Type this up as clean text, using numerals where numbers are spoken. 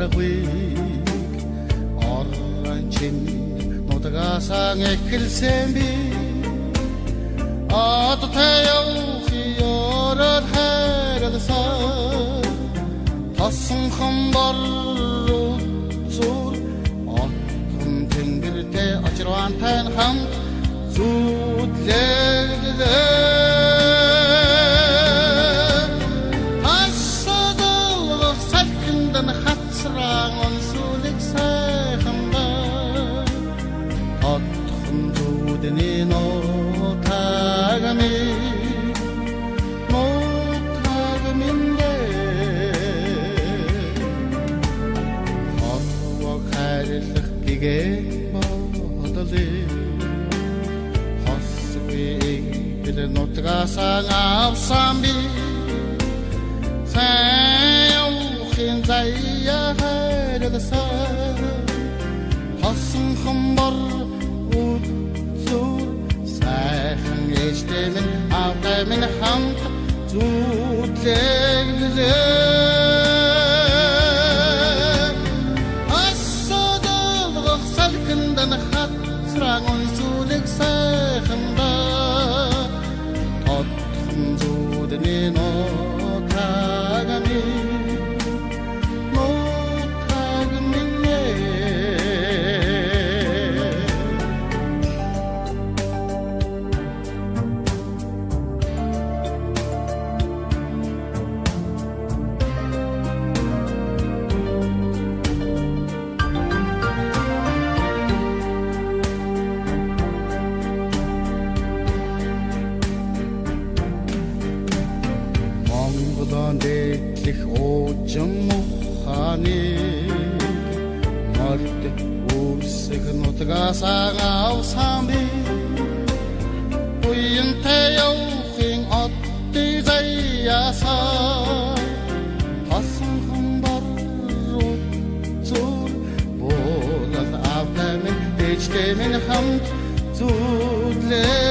аргагүй оранчин нутагасаа эхэлсэн би аттай явахиороор хайрласан тасан хамбар зүр отхон тэнгэртэй очирвантай хамт зүтлэгдээ Notgasang avsambi sayauhin zaya hayrasa hasun khambar utsur sayhan estemin avdamin hamt zutlegze asadal salkindan khatsrang unsulik sayhanda no tagami no tagami Дэглэх уужим ухааны морд үрсэх нутгасаа авсан би уянтай явахын оттой заяасаа хасан хамбар зүр болол авдамын дэжтэмэн хамт зүтлээ